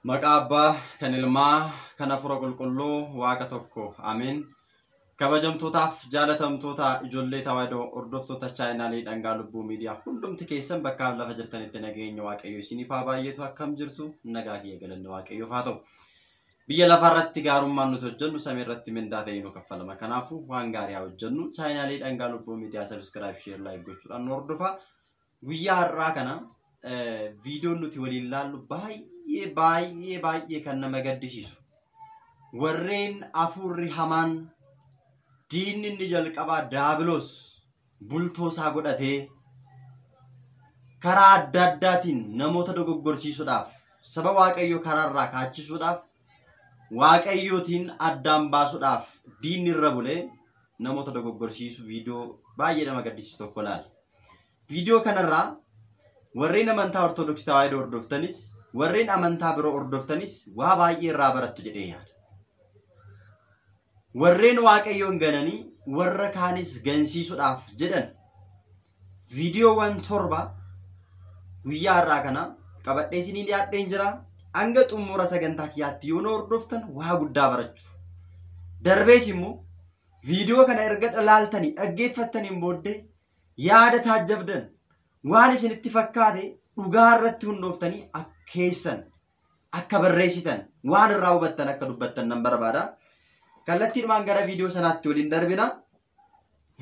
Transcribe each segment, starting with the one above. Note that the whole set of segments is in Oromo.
Maqaa Abbaa kan Ilmaa kan Hafuura Qulqulluu Waaqa tokko Ameen. Kabajamtootaaf jaalatamtoota ijoollee tawaahidoo hordoftoota chaayinaalii Dhangaa Lubbuu Miidiyaa hundumti keessan bakka lafa jirtanitti nageenya Waaqayyo isiniif haa baay'eetu akkam jirtu nagaa kiyya galanni Waaqayyoof haa ta'u. Biyya lafarratti gaarummaan nuti hojjennu samii irratti mindaa ta'ee nu kaffalama. Kanaafuu waan gaarii haa hojjennu. Chaayinaalii Dhangaa Lubbuu Miidiyaa subscribe share like gochuudhaan nu hordofaa. Guyyaa har'aa kana viidiyoon nuti waliin ilaallu baay'ee kan nama gaddisiisu. Warreen afurri hamaan diinni inni jalqabaa daabiloos bultoo isaa godhatee karaa adda addaatiin namoota dogoggorsiisuudhaaf saba Waaqayyoo karaarraa kaachisuudhaaf Waaqayyootiin addaan baasuudhaaf diinni irra bulee namoota dogoggorsiisu viidiyoo baay'ee nama gaddisiisu tokko ilaala. Viidiyoo kanarraa warreen amantaa Ortodoksii tawaahidoo hordoftanis warreen amantaa biroo hordoftanis waa baay'ee irraa barattu jedhee yaada. Warreen Waaqayyoon gananii warra kaanis gansiisuudhaaf jedhan viidiyoowwan 7 guyyaa har'aa kana qabadhee isinii dhiyaadheen jira. Hanga xumura sagantaa kiyyaatti yoo nu hordoftan waa guddaa barachuu. Darbees immoo viidiyoo kana erga ilaaltanii dhaggeeffattaniin booddee yaada taajjabdan waan isinitti fakkaate dhugaa irratti hundooftanii keessan akka barreessitan waan irraa hubattan akka dubbattan nan barbaada. Kallattiidhumaan gara viidiyoo sanaatti waliin darbina.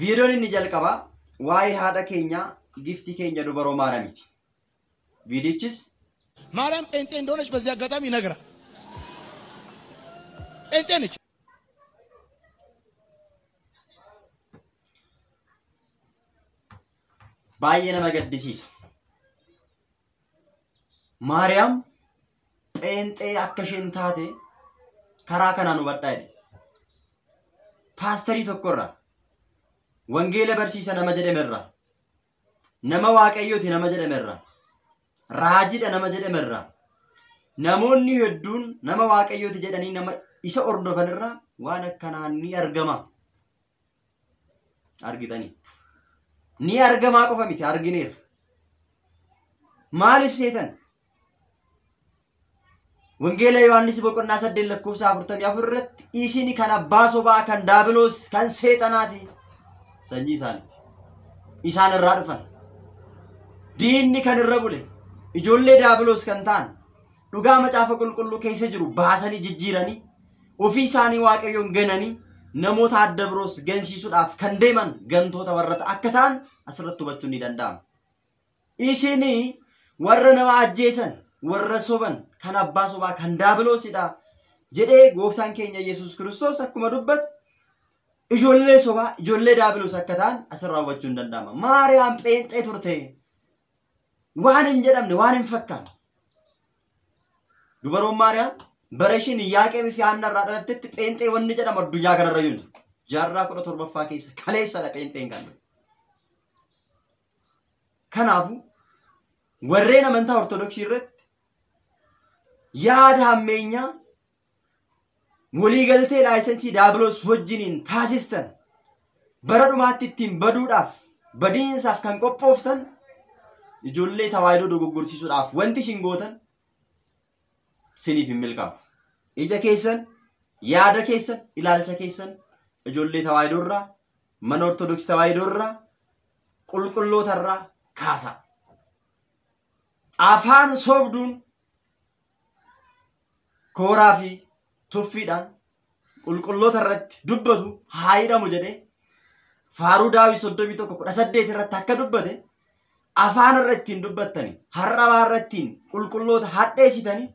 Viidiyoon inni jalqabaa waa'ee haadha keenya giftii keenya dubaroo Maariyaamiiti. Viidiyichis ማርያም ጴንጤ እንደሆነች በዚህ አጋጣሚ ይነግራል። ጴንጤ ነች። baay'ee nama gaddisiisa. Maariyaam pheenxee akka isheen taate karaa kanaan hubadhaa jedhe. Paasterii tokkorraa wangeela barsiisa nama jedhamerraa nama Waaqayyooti nama jedhamerraa raajidha nama jedhamerraa namoonni hedduun nama Waaqayyooti jedhanii nama isa hordofanirraa waan akkanaa ni argama. Argitanii ni argamaa qofa miti argineera. Maaliif seetan? Wangeela Yohaannis boqonnaa 8:44 irratti isini kan abbaa sobaa kan daabiloos kan seexanaati sanyii isaaniiti. Isaan irraa dhufan. Diinni kan irra bule ijoollee daabiloos kan ta'an dhugaa macaafa qulqulluu keessa jiru baasanii jijjiiranii ofii isaanii Waaqayyoon gananii namoota adda biroos gansiisuudhaaf kan deeman gantoota warra akka ta'an asirratti hubachuun ni danda'ama. Isini warra nama ajjeesan warra soban kan abbaa sobaa kan daabiloosidha jedhee gooftaan keenya Yesuus Kiristoos akkuma dubbate ijoollee sobaa ijoollee daabiloos akka ta'an asirraa hubachuun danda'ama. Maariyaam pheenxee turte. Waan hin jedhamne waan hin fakkaanne. Dubaroon Maariyaam bara ishiin Yaaqeebii fi Haannaa irraa dhalattetti pheenxee wanni jedhamu addunyaa kanarra jiru. Jaarraa 17ffaa keessa kaleessadha pheenxeen kan. Kanaafuu warreen amantaa Ortodoksii irratti yaada hammeenyaa waliigaltee laayisensii daabiloos wajjiniin taasistan bara dhumaatti ittiin baduudhaaf badiinsaaf kan qophooftan ijoollee tawaahidoo dogoggorsiisuudhaaf wanti isin gootan siniif hin milkaa'u. Ija keessan, yaada keessan, ilaalcha keessan ijoollee tawaahidoo irraa, mana Ortodoksii tawaahidoo irraa, qulqulloota irraa kaasa. Afaan sobduun kooraa fi tuffiidhaan qulqulloota irratti dubbatu haa hidhamu jedhee faaruu Daawit 31:18 irratti akka dubbate afaan irratti hin dubbattanii harrabaa irratti qulqulloota hadheessitanii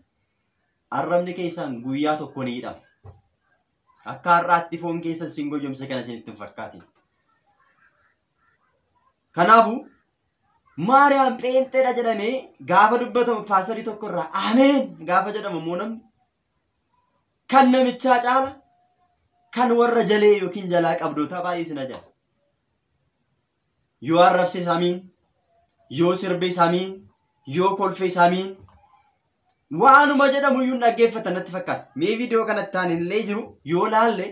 arrabni keessan guyyaa tokko ni hidhama. Akka har'aatti foon keessan sin goyyomse kana isinitti hin fakkaatin. Kanaafuu Maariyaam pheenxeedha jedhamee gaafa dubbatamu paasterii tokkorraa ameen gaafa jedhamu immoo namni kan namichaa caala kan warra jalee yookiin jalaa qabdootaa baay'ee sin ajaa'u. Yoo arrabse samiin yoo sirbe samiin yoo kolfe samiin waanuma jedhamu iyyuu dhaggeeffatan natti fakkaata. Mee viidiyoo kanatti aan illee jiru yoo laalle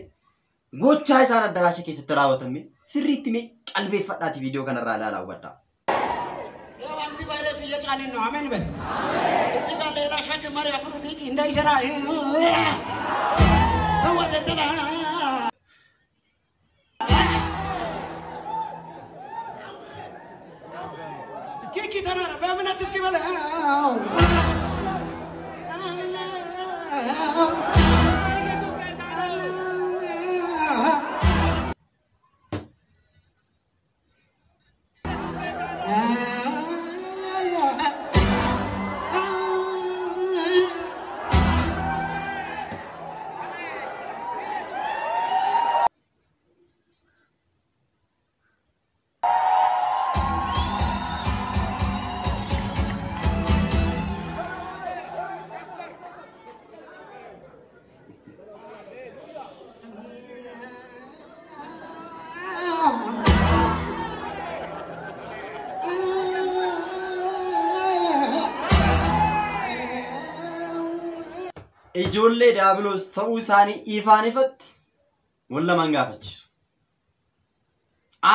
gochaa isaan addaraasha keessatti raawwatame sirriitti mee qalbeeffadhaati viidiyoo kanarraa ilaalaa hubadhaa. ያው አንቲቫይረስ እየጫንን ነው አሜን በል እዚህ ጋር ሌላ ሸክም መሪ አፍሩት እንዳይሰራ ተወደደላ ኪኪ ተራራ በእምነት እስኪ በለው ijoollee daabiloos ta'uu isaanii ifaan ifatti walla mangaafachiisu.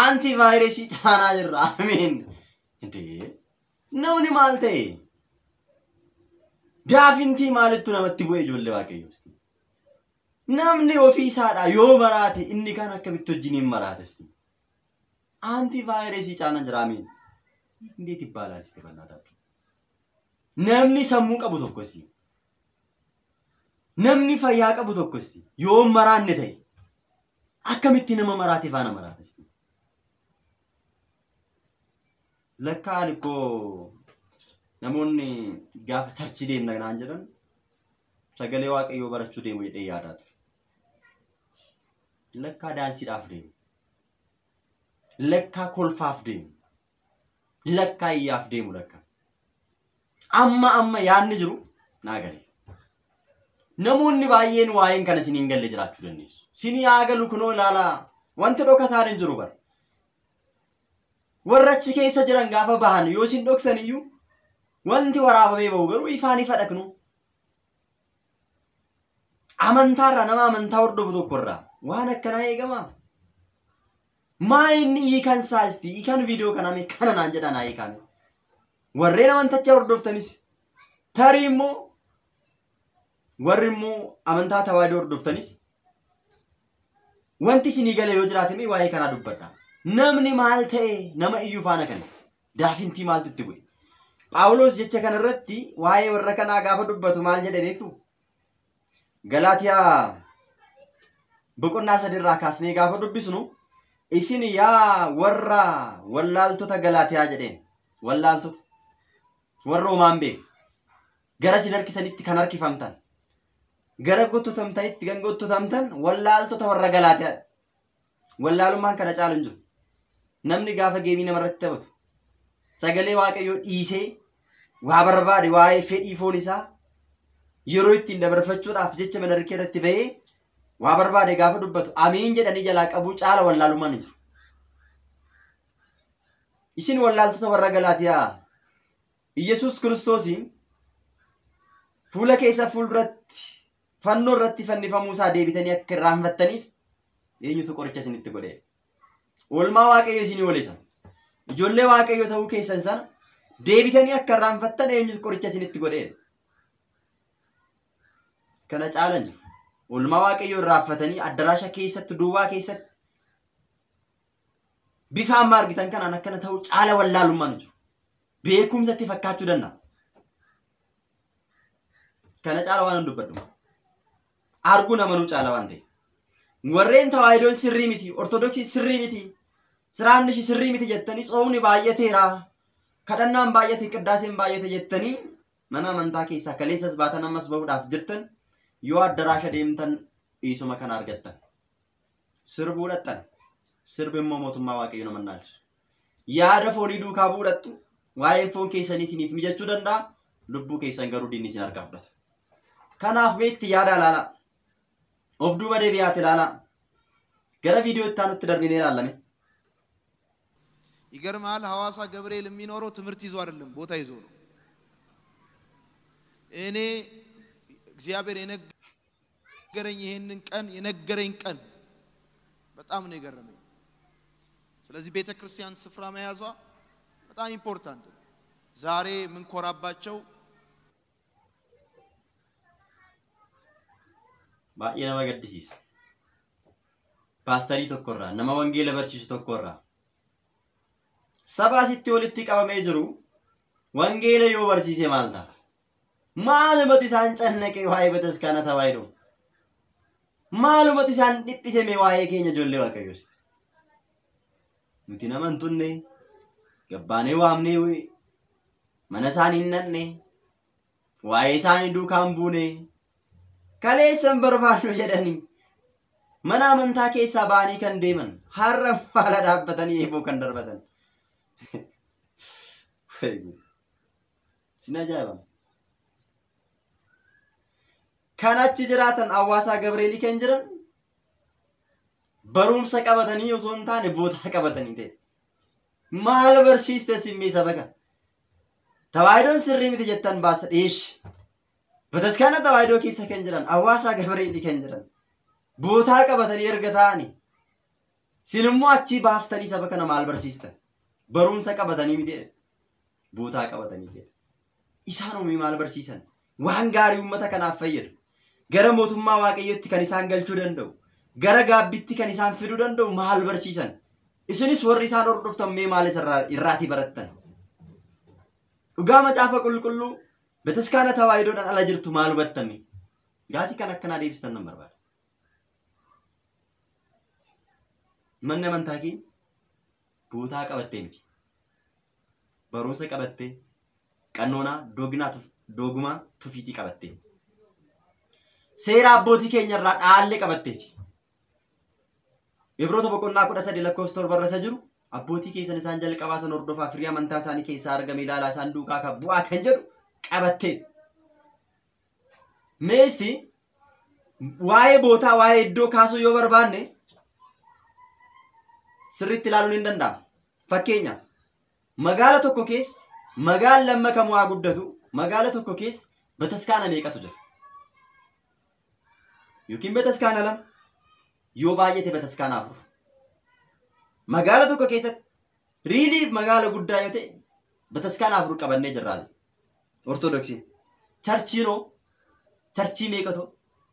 Antivaayirasii caanaa jirra ameen. Namni maal ta'e? Daafintii maalittu namatti bu'e ijoollee waaqayyoos. Namni ofii isaadha yoo maraate inni kan akkamitti wajjiniin maraatesti. Antivaayirasii caanaa jira ameen. Indeet ibbaalaaliste bannaataa. Namni sammuu qabu tokkosi. Namni fayyaa qabu tokkosti yoo maraanne ta'e akkamitti nama maraate faana maraatesti. Lakkaan ko namoonni gaafa charchi deemna naan jedhan sagalee waaqayyoo barachuu deemu jedhee yaadaa ture. Lakkaa daansiidhaaf deemu. Lakkaa kolfaaf deemu. Lakkaa iyyaaf deemu lakkaa. Amma yaadni jiru naa galee. Namoonni baay'een waa'een kana siniin galle jiraachuu dandeessu. Sinii aagalu kunoo ilaalaa wanti dhokataan hin jiru bara. Warra achi keessa jiran gaafa bahan yoo sin dhoksan iyyuu wanti waraabamee bahu garuu ifaan ifa dhaqnu. Amantaarraa nama amantaa hordofu tokkorraa waan akkanaa eegamaa. Maa inni hiikan saayistii hiikan viidiyoo kaname kana naan jedhan hiikame. Warreen amantacha hordoftanis tarii immoo warri immoo amantaa tawaahidoo hordoftanis wanti isinii galee yoo jiraate mee waa'ee kanaa dubbadha. Namni maal ta'e nama iyyuu faana kana daafintii maaltu itti bu'e. Phaawulos jecha kana irratti waa'ee warra kanaa gaafa dubbatu maal jedhe beektu? Galaatiyaa boqonnaa 3 irraa kaasnee gaafa dubbisnu isin yaa warra wallaaltota Galaatiyaa jedheen wallaaltota warra uumaan beeku gara sin harkisanitti kan harkifamtan gara gottotamtanitti kan gottotamtan wallaaltota warra Galaatiyaa. Wallaalummaan kana caalu hin jiru. Namni gaafa geemii namarratti taphatu sagalee waaqayyoo dhiisee waa barbaade waa'ee fedhii foon isaa yeroo ittiin dabarfachuudhaaf jecha mana harkee irratti ba'ee waa barbaade gaafa dubbatu amiin jedhanii jalaa qabuu caala wallaalummaan hin jiru. Isin wallaaltota warra Galaatiyaa Iyesuus Kiristoosiin fuula keessa fuulduratti fannoo irratti fannifamuu isaa deebitanii akka irraanfattaniif eenyutu qoricha isinitti godhe? Oolmaa waaqayyo isinii oolisa. Ijoollee waaqayyo ta'uu keessan sana deebitanii akka irraanfattan eenyutu qoricha isinitti godhe? Kana caalan jiru. Oolmaa waaqayyo irraanfatanii addaraasha keessatti duwwaa keessatti bifa amma argitan kanaan akkana ta'uu caala wallaalummaan jiru. Beekumsatti fakkaachuu danda'a. Kana caala waan hin dubbadhu. Arguu namanuu caala waan ta'e. Warreen tawaahidoon sirrii miti, ortodoksii sirrii miti, siraanni sirrii miti jettanii tsoomni baay'ateera, kadhannaan baay'ate, qiddaaseen baay'ate jettanii mana amantaa keessaa kaleessas baatan ammas bahuudhaaf jirtan yoo addaraasha deemtan dhiisuma kana argattan. Sirbuu dhaqxan. Sirbi immoo mootummaa waaqayyo nama naalchisu. Yaada foonii duukaa buudhattu waa'een foon keessanii isiniif mijachuu danda'a, lubbuu keessan garuu diinni isin harkaa fudhata. Kanaaf meetti yaada ilaalaa. Of duuba deebi'aate ilaalaa. Gara viidiyoo itti aanutti darbinee ilaalame. ይገርማል ሐዋሳ ገብርኤል የሚኖረው ትምህርት ይዞ አይደለም ቦታ ይዞ ነው። እኔ እግዚአብሔር የነገረኝ ይሄንን ቀን የነገረኝ ቀን በጣም ነው የገረመኝ። ስለዚህ ቤተክርስቲያን ስፍራ መያዟ በጣም ኢምፖርታንት ነው። ዛሬ ምን ኮራባቸው baay'ee nama gaddisiisa. Paastarii tokkorraa nama wangeela barsiisu tokkorraa saba asitti walitti qabamee jiru wangeela yoo barsiise maal ta'a? Maalumatti isaan cannaqee waa'ee bataskaana tawaayidoo maalumatti isaan dhiphiseme waa'ee keenya ijoollee waaqayyoos nuti nama hin tunne gabbaanee waamnee mana isaanii hin nanne waa'ee isaanii duukaan buune kaleessan barbaadnu jedhanii mana amantaa keessaa baanii kan deeman har'a maala dhaabbatanii eeboo kan darbatan sin ajaa'ibama. Kan achi jiraatan hawaasaa Gabreelii kan jiran barumsa qabatanii osoo hin taane bootaa qabatanii ta'e maal barsiiste simmii saba kan tawaayidoon sirrii miti jettan baasa dhiish bataskaana tawaayidoo keessa kan jiran hawaasaa Gabreelii kan jiran bootaa qabatanii erga ta'anii sinimmoo achi baaftanii saba kana maal barsiistan barumsa qabatanii miti bootaa qabatanii ta'e isaan umii maal barsiisan waan gaarii uummata kanaaf fayyadu gara mootummaa waaqayyootti kan isaan galchuu danda'u gara gaabbitti kan isaan fiduu danda'u maal barsiisan isinis warri isaan hordoftan mee maal irraati barattan dhugaa macaafa qulqulluu bataskaana tawaayidoodhaan ala jirtu maal hubattani gaafii kan akkanaa deebistan nan barbaada. Manni amantaa kee bootaa qabattee miti barumsa qabattee qannoonaa dogumaa tufiitii qabattee seera abbootii keenya irraa dhaalle qabatteeti. Ibroota boqonnaa 13 lakkoofsa 7 irra jiru abbootii keessan isaan jalqabaa san hordofaa firii amantaa isaanii keessaa argame ilaalaa isaan duukaa kan bu'aa kan jedhu qabatteeti. Meesti waa'ee bootaa waa'ee iddoo kaasuu yoo barbaanne sirriitti ilaaluun hin danda'amu. Fakkeenyaaf magaala tokko keessa magaala lamma kam waa guddatu magaala tokko keessa bataskaana meeqatu jira? Yookiin bataskaana lama yoo baay'ate bataskaana 4. Magaala tokko keessatti riilii magaala guddaa yoo ta'e bataskaana 4 qabannee jirra. Ortodoksiin charchiinoo charchii meeqatu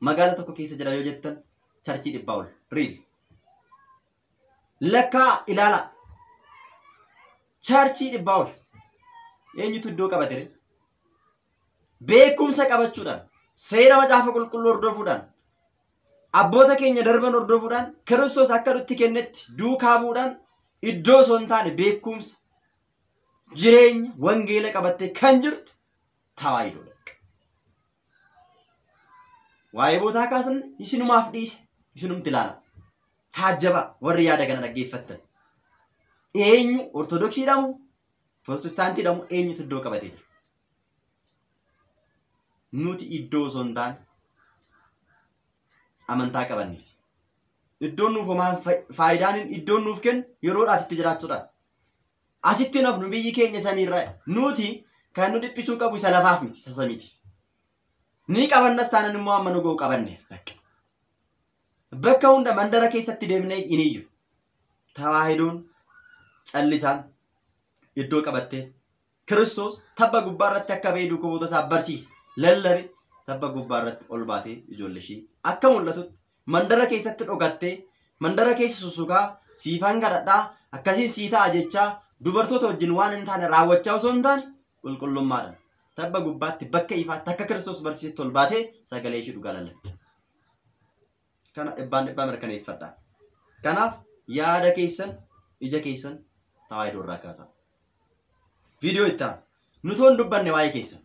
magaala tokko keessa jira yoo jettan charchii 100 ol riil. Lakkaa ilaala charchii 100 ol eenyutu iddoo qabate? Beekumsa qabachuudhaan seera macaafa qulqulluu hordofuudhaan abboota keenya darban hordofuudhaan Kiristoos akka nutti kennetti duukaa bu'uudhaan iddoo osoo hin taane beekumsa jireenya wangeela qabattee kan jirtu tawaayidoodha. Waa'ee bootaa kaasan isinumaaf dhiise isinumti ilaala. Taajjaba warri yaada kana dhaggeeffattan eenyu ortodoksiidhamu prootestaantiidhamu eenyutu iddoo qabatee jira? Nuti iddoo osoo hin taane amantaa qabanneeti. Iddoon nuuf homaan faayidaan iddoon nuuf kennu yeroodhaaf itti jiraachuudha. Asitti nafnu biyyi keenya samiirraa nuti kan nu dhiphisuu qabu isa lafaaf miti isa samiitiif. Ni qabannas taanaan immoo amma nu ga'u qabanne bakka hunda mandara keessatti deemnee iniyyu tawaayidoon callisaan iddoo qabattee Kiristoos tabba gubbaa irratti akka beedu kuboota isaa barsiise lallabe tabba gubbaa irratti ol baatee ijoollee ishee akka mul'atutti mandara keessatti dhogattee mandara keessa sussukaa siifan kadhadhaa akkasiin sii ta'a jechaa dubartoota wajjin waan hin taane raawwachaa osoo hin taane qulqullummaadhaan tabba gubbaatti bakka ifaatti akka Kiristoos barsiisetti ol baatee sagalee ishee dhugaa lallabde. Kana dhibbaan mirkaneeffadha. Kanaaf yaada keessan ija keessan tawaayidoo irraa kaasaa. Viidiyoo itti aanu nutoon dubbanne waa'ee keessan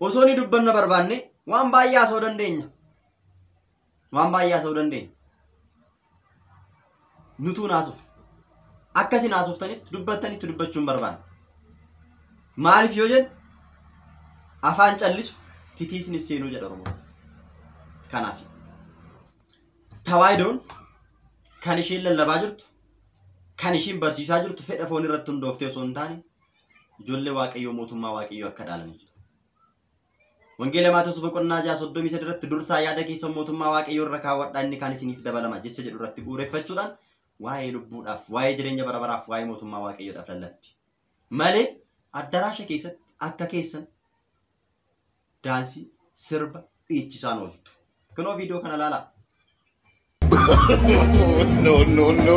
osoo ni dubbanna barbaanne waan baay'ee haasa'uu dandeenya. Waan baay'ee haasa'uu dandeenya. Nutuun haasuuf akkasiin haasuuftanitti dubbattanitti dubbachuun barbaanne. Maaliif yoo jennu afaan callisu titiisni seenuu jedha Oromoo. Kanaaf tawaayidoon kan isheen lallabaa jirtu kan isheen barsiisaa jirtu fedha foon irratti hundooftee osoo hin taane ijoollee waaqayyoo mootummaa waaqayyoo akka dhaalanii jiru. Wangeela Maatewos boqonnaa 6:33 irratti dursaa yaada keessa mootummaa waaqayyoo irra kaawwadhaa inni kan isiniif dabalama jecha jedhu irratti bu'uureffachuudhaan waa'ee lubbuudhaaf waa'ee jireenya bara baraaf waa'ee mootummaa waaqayyoodhaaf lallabdi. Malee addaraasha keessatti akka keessan daansii sirba dhiichisaan ooltu. Kunoo viidiyoo kana ilaalaa. No, no, no,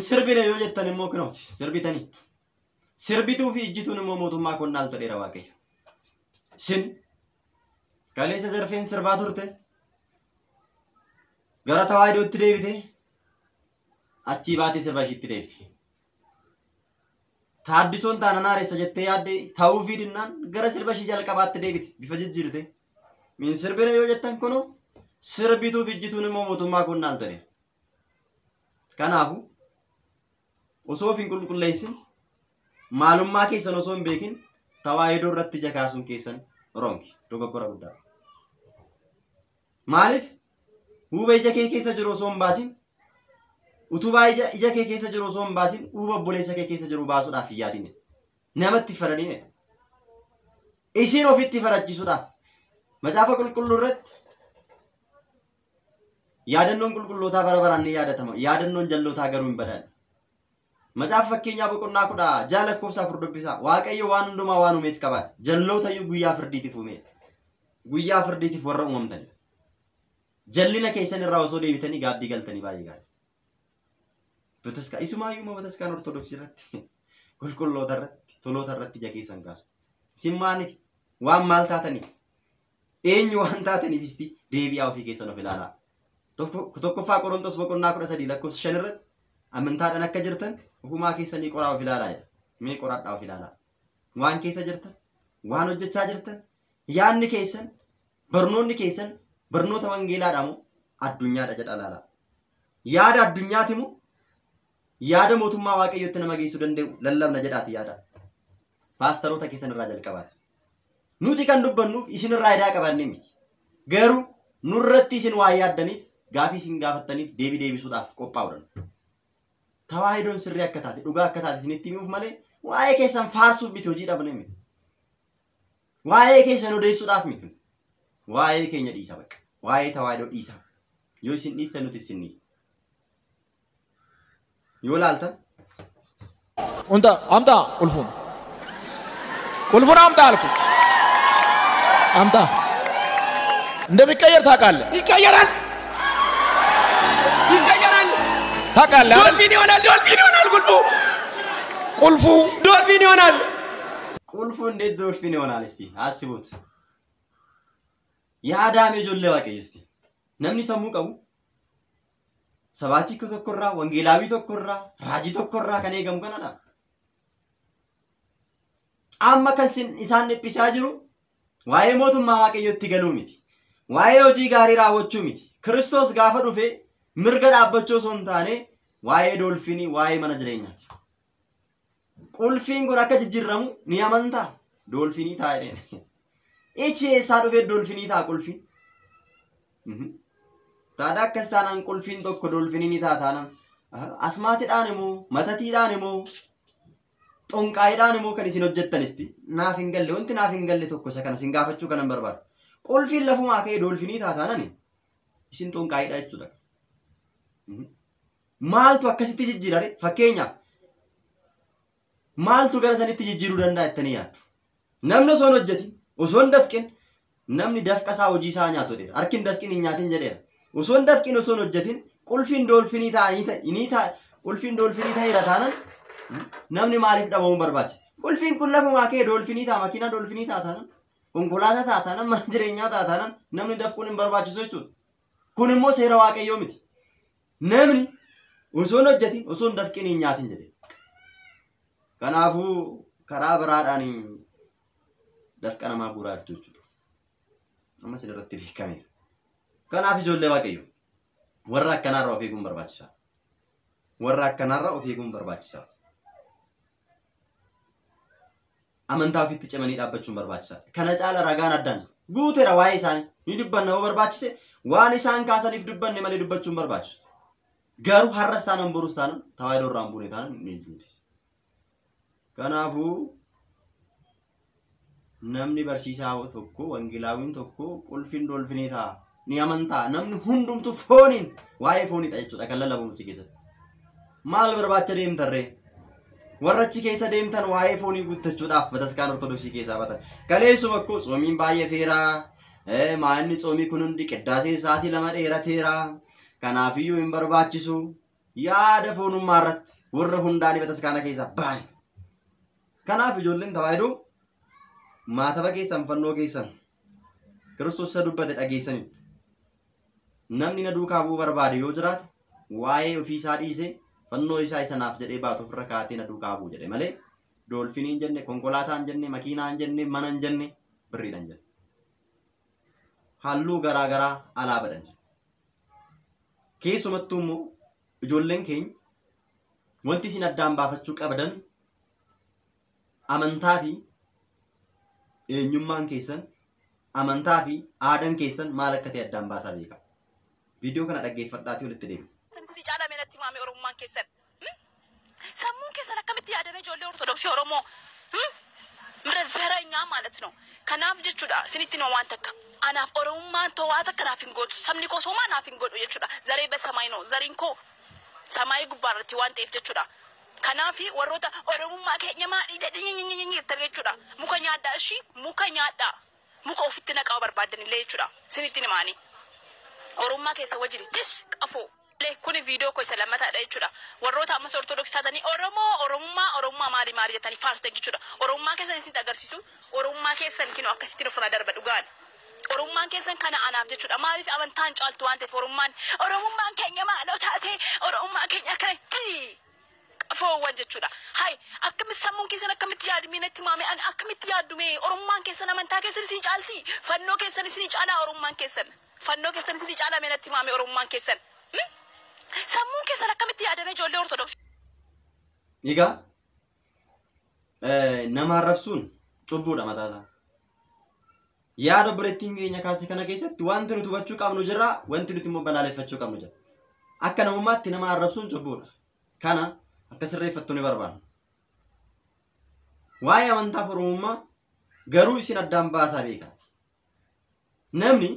Sirbine yoo jettan immoo kunooti sirbitaniitu. Sirbituu fi ijjituun immoo mootummaa qonnaan ta'eera waaqayyo. Sin kaleessa zarfeen sirbaa turte gara tawaahidootti deebite achii baatee sirba ishiitti deebite. Taaddisoon taana naareessa jettee yaadde ta'uu fi dinnaan gara sirba ishii jalqabaatti deebite bifa jijjiirte. Min sirbine yoo jettan kunoo sirbituu fi ijjituun immoo mootummaa qonnaan ta'eera. Kanaafuu osoo hin qulqulleessin maalummaa keessan osoo hin beekin tawaahidoo irratti ija kaasuun keessan ronki dogoggora guddaa. Maaliif huuba ija kee keessa jiru osoo hin baasin utubaa ija kee keessa jiru osoo hin baasin huuba obboleessa kee keessa jiru baasuudhaaf hin yaadine namatti faradine isin ofitti farachiisuudhaaf macaafa qulqulluu irratti yaadannoon qulqullootaa bara baraan ni yaadatama yaadannoon jallootaa garuu hin badaan. Macaafa fakkeenyaa boqonnaa 10 lakkoofsa 4 dubbisaa waaqayyo waan hundumaa waan uumeef qaba jalloota iyyuu guyyaa firdiitiif uume guyyaa firdiitiif warra uumamtani jallina keessan irraa osoo deebitanii gaabbii galtanii baay'ee gaarii bataska isumaayyuu ma bataskaan ortodoksii irratti qulqulloota irratti toloota irratti ija keessan kaasu isin maaliif waan maal taataniif eenyu waan taataniif isti deebi'aa ofii keessan of ilaalaa. Tokkoffaa Qorontos boqonnaa 13 lakkoofsa 5 irratti amantaadhaan akka jirtan hukumaa keessanii qoraa of ilaalaa jedha. Mee qoradhaa of ilaalaa. Waan keessa jirtan, waan hojjechaa jirtan, yaadni keessan, barnoonni keessan, barnoota wangeelaadhaa moo addunyaadha jedha ilaalaa. Yaada addunyaati moo yaada mootummaa waaqayyootti nama geessuu danda'u lallabna jedhaati yaada. Paastaroota keessan irraa jalqabaati. Nuti kan dubbannuuf isin irraa edaa qabanne miti. Garuu nurratti isin waa yaaddaniif gaafii isin gaafattaniif deebisuudhaaf qophaa'uudhaan. Tawaahidoon sirrii akka taate dhugaa akka taate isinitti himuuf malee waa'ee keessan faarsuuf miti hojii dhabne miti. Waa'ee keessan odeessuudhaaf miti. Waa'ee keenya dhiisa baqa. Waa'ee tawaahidoo dhiisa. Yoo isin dhiistan nuti isin dhiisa. Yoo laaltan amta qulfuun amta alku amta እንደሚቀየር ታውቃለህ? ይቀየራል ታውቃለህ? ዶልፊን ይሆናል ቁልፉ ዶልፊን ይሆናል። ቁልፉ እንዴት ዶልፊን ይሆናል? እስቲ አስቡት። ያዳሜ ጆሌ ዋቀይ እስቲ ነምኒ ሰሙ ቀቡ ሰባቲ ከተኮራ ወንጌላዊ ተኮራ ራጂ ተኮራ ከኔ ገምከናዳ አማ ከንሲን ኢሳን ጲሳ ጅሩ ዋዬ ሞቱማ ዋቀዮtti galuu miti waa'ee hojii gaarii raawwachuu miti Kiristoos gaafa dhufe mirga dhaabbachuu osoo hin taane waa'ee doolfinii waa'ee mana jireenyaati. Qulfiin kun akka jijjiiramu ni amantaa doolfinii taa'edheen ichi eessaa dhufee doolfinii ta'a qulfiin taadha akkas taanaan qulfiin tokko doolfinii ni ta'a taanaan asmaatiidhaan immoo matatiidhaan immoo xonqaayiidhaan immoo kan isin hojjettanisti naaf hin galle wanti naaf hin galle tokko isa kana isin gaafachuu kanan barbaadu. Qulfiin lafumaa ka'ee doolfinii taataanani isin xonqaayiidha jechuudha. Maaltu akkasitti jijjiirare fakkeenyaaf maaltu gara sanitti jijjiiruu danda'a jettanii yaaddu. Namni osoo hin hojjetin osoo hin dafqin namni dafqa isaa hojii isaa nyaatu jedheera. Harki hin dafqin hin nyaatin jedheera. Osoo hin dafqin osoo hin hojjetin qulfiin doolfinii ta'eera taanan namni maaliif dhabamuu barbaachisa? Qulfiin kun lafumaa ka'ee doolfinii ta'a makiinaa doolfinii ta'a taanan konkolaataa ta'a taanan mana jireenyaa ta'a taanan namni dafquun hin barbaachisu jechuudha. Kun immoo seera waaqayyoo miti. Namni osoo hin hojjetin osoo hin dafqin hin nyaatin jedhe. Kanaafuu karaa biraadhaan dafqa namaa guuraa jirtu jechuudha. Amma isin irratti beekameera. Kanaaf ijoollee waaqayyo warra akkanaarraa of eeguun barbaachisaa. Warra akkanaarraa of eeguun barbaachisaa. amantaa ofitti cimanii dhaabbachuun barbaachisaadha. Kana caala ragaan addaan jiru. Guuteera waa'ee isaanii ni dubbanna yoo barbaachise waan isaan kaasaniif dubbanne malee dubbachuun barbaachisu. Garuu har'as taanaan borus taanaan tawaayidoo irraan buune taanaan ni jiruutis. Kanaafuu namni barsiisaa tokko wangeelaawiin tokko qulfiin dolfinee ta'a. Ni amantaa namni hundumtu fooniin waa'ee fooniidha jechuudha kan lallabamu keessatti. Maal barbaacha deemtarree? Warra achi keessa deemtan waa'ee foonii guuttachuudhaaf bataskaan ortodoksii keessaa batan. Kaleessuma akkoo tsoomiin baay'ateera. Maanni tsoomii kun hundi qiddaasee sa'aatii 2 dheerateera. Kanaafiyyuu hin barbaachisu. Yaada foonummaa irratti warra hundaanii bataskaana keessaa baay'ee. Kanaaf ijoolleen tawaayidoo maataba keessan fannoo keessan Kiristoos isa dubbate dhageessanii. Namni na duukaa bu'uu barbaade yoo jiraate waa'ee ofii isaa dhiisee fannoo isaa isanaaf jedhee baatu ofirra kaatee na duukaa bu'u jedhe malee doolfiniin jenne konkolaataan jenne makiinaan jenne manan jenne birriidhan jenne. Halluu garaa garaa alaabadhan jenne. Keessumattuu immoo ijoolleen keenya wanti isin addaan baafachuu qabdan amantaa fi eenyummaan keessan amantaa fi aadaan keessan maal akka ta'e addaan baasaa beekaa. Viidiyoo kana dhaggeeffadhaatii walitti deemu. Caala meenatti maamee Oromummaan keessan. Sammuun keessan akkamitti yaadame ijoollee Ortodoksii Oromoo? Mira zareenyaa ማለት ነው. Kanaaf jechuudha isinitti noo waan takka. Anaaf Oromummaan towaa takka naaf hin godhu. Sabni koo Soomaa naaf hin godhu jechuudha. Zaree besamaayi noo. Zariin koo samaayii gubbaarratti waan ta'eef jechuudha. Kanaaf warroota Oromummaa keenya maadhii jedhanii jechuudha. Muka nyaadhaa ishii muka nyaadhaa. Muka ofitti naqaa barbaadan illee jechuudha. Isinitti himaani. Oromummaa keessa wajjinitis qafoo. Kuni video ko isa lammataadha jechuudha. Warroota ammas ortodoksii taatanii Oromummaa maali jettanii faarsitan jechuudha. Oromummaa keessan isin agarsiisu. Oromummaa keessan kinoo akkasitti ofirraa darba dhugaan. Oromummaan keessan kana anaaf jechuudha. Maaliif amantaan caaltu waan ta'eef Oromummaan keenya maaloo taate Oromummaa keenya akkanatti qafoowwan jechuudha. Hay akkamitti sammuun keessan akkamitti yaadumee natti maame an akkamitti yaadumee Oromummaan keessan amantaa keessan isin caalti. Fannoo keessan isin caalaa Oromummaan keessan. Fannoo keessan isin caalaa meenatti maame Oromummaan keessan. Sammuun keessan akkamitti yaadame ijoollee Ortodoksii. Egaa nama arrabsuun cubbuudha mataasaa. Yaada bireettiin keenya kaase kana keessatti wanti nuti hubachuu qabnu jira, wanti nuti immoo balaaleffachuu qabnu jira. Akka namummaatti nama arrabsuun cubbuudha. Kana akka sirreeffattu ni barbaanna. Waa'ee amantaa Oromummaa garuu isin addaan baasaa beekaa. Namni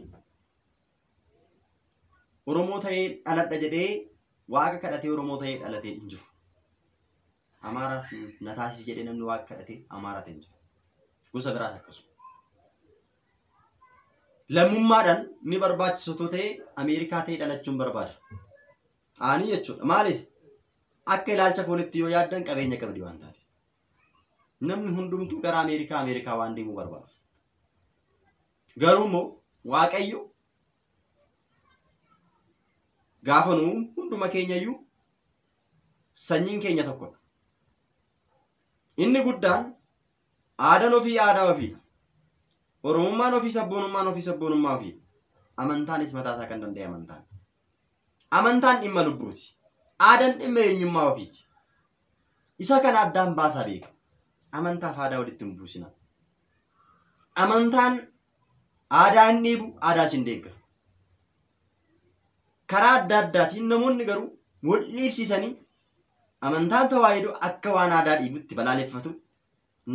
Oromoo ta'ee dhaladha jedhee waaqa kadhatee Oromoo ta'ee dhalatee hin jiru. Amaaraas Nataasii jedhee namni waaqa kadhatee Amaaraa ta'e hin jiru. Gosa biraas akkasuma. Lammummaadhaan ni barbaachisu ta'ee Ameerikaa ta'ee dhalachuun barbaada. Ani jechuudha. Maaliif? Akka ilaalcha foonitti yoo yaaddan qabeenya qabdi waan taate. Namni hundumtuu gara Ameerikaa waan deemuu barbaadu. Garuu immoo Waaqayyo gaafa nuu hunduma keenyayyuu sanyiin keenya tokkodha. Inni guddaan aadaan ofii aadaa ofiidha. Oromummaan ofii sabboonummaan ofii sabboonummaa ofiidha. Amantaanis mataasaa kan danda'e amantaan. Amantaan dhimma lubbuuti. Aadaan dhimma eenyummaa ofiiti. Isa kana addaan baasaa beeka. Amantaaf aadaa walitti hin buusina. Amantaan aadaa hin dhiibu, aadaas hin deeggaru. Karaa adda addaatiin namoonni garuu wal dhiibsisanii amantaan tawaayidoo akka waan aadaa dhiibutti balaaleffatu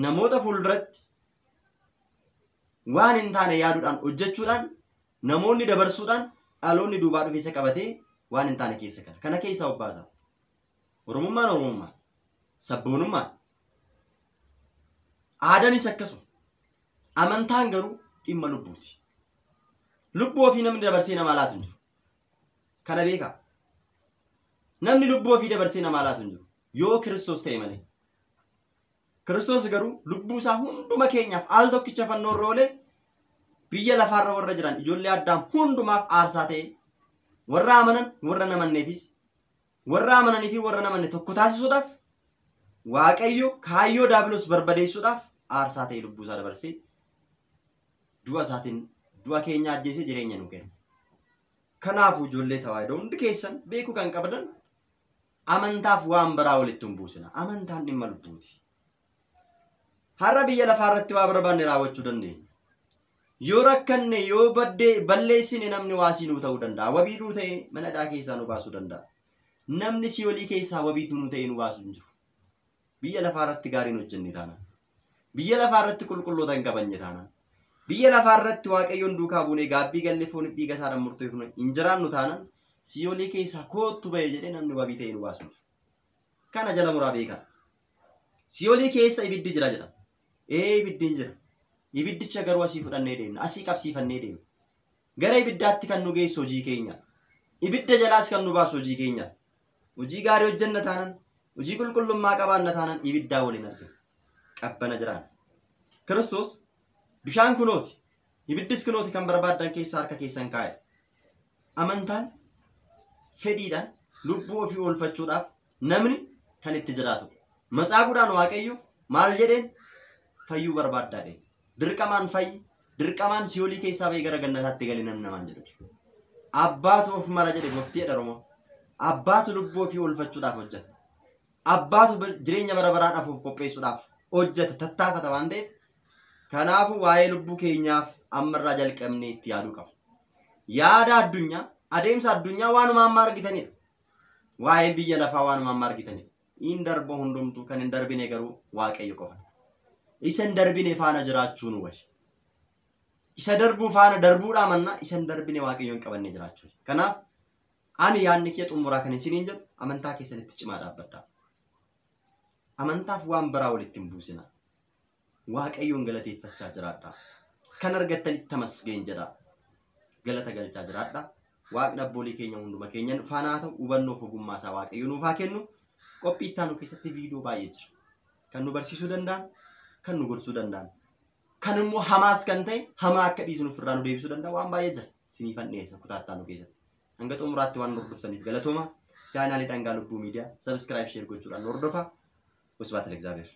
namoota fuulduratti waan hin taane yaaduudhaan hojjechuudhaan namoonni dabarsuudhaan dhaloonni duubaa dhufeessa qabatee waan hin taane keessa kana. Kana keessaa obbaasaa. Oromummaan sabboonummaan aadaanis akkasuma. Amantaan garuu dhimma lubbuuti. Lubbuu ofii namni dabarsee namaa laatu hin jiru. Kana beekaa. Namni lubbuu ofii dabarsee namaa laatu hin jiru. Yoo Kiristoos ta'e malee. Kiristoos garuu lubbuu isaa hunduma keenyaaf al tokkicha fannoo irra oolee biyya lafaarra warra jiran ijoollee Addaam hundumaaf aarsaa ta'e warra amanan warra namanneefis warra amananii fi warra namanne tokko taasisuudhaaf Waaqayyo kaayyoo daabiloos barbadeessuudhaaf aarsaa ta'e lubbuu isaa dabarsee du'a keenya ajjeesee jireenya nu kenna. Kanaafuu ijoollee tawaayidoo hundi keessan beekuu kan qabdan amantaaf waan biraa walitti hin buusina. Amantaan dhimma lubbuuti. Har'a biyya lafaarratti waa barbaanne raawwachuu dandeenya. Yoo rakkanne yoo balleessine namni waasinuu ta'uu danda'a. Wabiidhuu ta'e mana hidhaa keessaa nu baasuu danda'a. Namni siyoolii keessaa wabiituu nu ta'e nu baasuu hin jiru. Biyya lafaarratti gaariin hojjenne taanaan. Biyya lafaarratti qulqulloota hin qabanye taanaan. Biyya lafaarratti waaqayyoon duukaa buunee gaabbii gallee foon dhiiga isaadhaan murteeffamne hin jiraannu taanaan siyoolii keessaa koottu ba'e jedhee namni wabii ta'e nu baasuu. Kana jala muraa beekaa. Siyoolii keessa ibiddi jira jedha. Ibiddi hin jira. Ibiddicha garuu asii fudhannee deemna. Asii qabsiifannee deemna. Gara ibiddaatti kan nu geessu hojii keenya. Ibidda jalaas kan nu baasu hojii keenya. Hojii gaarii hojjenna taanaan, hojii qulqullummaa qabaanna taanaan ibiddaa waliin argina. Qabbana jiraan. Kiristoos bishaan kunooti. Ibiddis kunooti kan barbaaddan keessaa harka keessan kaa'e. Amantaan fedhiidhaan lubbuu ofii oolfachuudhaaf namni kan itti jiraatu. Matsaaquudhaan waaqayyo maal jedheen fayyuu barbaaddaadhe. Dirqamaan fayyi, dirqamaan siyoolii keessaa bahee gara gannataatti galee namni namaan jedhu. Abbaatu of mara jedhe gooftii Oromoo. Abbaatu lubbuu ofii oolfachuudhaaf hojjeta. Abbaatu jireenya bara baraadhaaf of qopheessuudhaaf hojjeta, tattaafata waan ta'eef. Kanaafuu waa'ee lubbuu keenyaaf ammarraa jalqabnee itti yaaduu qaba. Yaada addunyaa, adeemsa addunyaa waanuma amma argitanidha. Waa'ee biyya lafaa waanuma amma argitanidha. Hin darbu hundumtuu kan hin darbine garuu waaqayyo qofa. Isa hin darbine faana jiraachuu nu wayya. Isa darbuu faana darbuudhaa mannaa isa hin darbine waaqayyoon qabannee jiraachuu. Kanaaf ani yaadni kee xumuraa kan isiniin jedhu amantaa keessanitti cimaa dhaabbadhaa. Amantaaf waan biraa walitti hin buusina. Waaqayyoon galateeffachaa jiraadhaa. Kan argattanitti tamasgeen jedhaa. Galata galchaa jiraadhaa. Waaqni abboolee keenya hunduma keenyan faanaa ta'u hubannoof ogummaa isaa waaqayyo nuuf haa kennu. Qophii itti aanu keessatti viidiyoo baay'ee jira. Kan nu barsiisuu danda'an, kan nu gorsuu danda'an. Kan immoo hamaas kan ta'e hamaa akka dhiisnu ofirraa nu deebisuu danda'a waan baay'ee jira. Siniifan dhiyeessa kutaattaa nu keessatti. Hanga xumuraatti waan hordoftaniif galatooma. Chaanaalii Dhangaa Lubbuu Miidiyaa sabskiraayib sheer gochuudhaan hordofaa. Wasbaata Egzaabeer.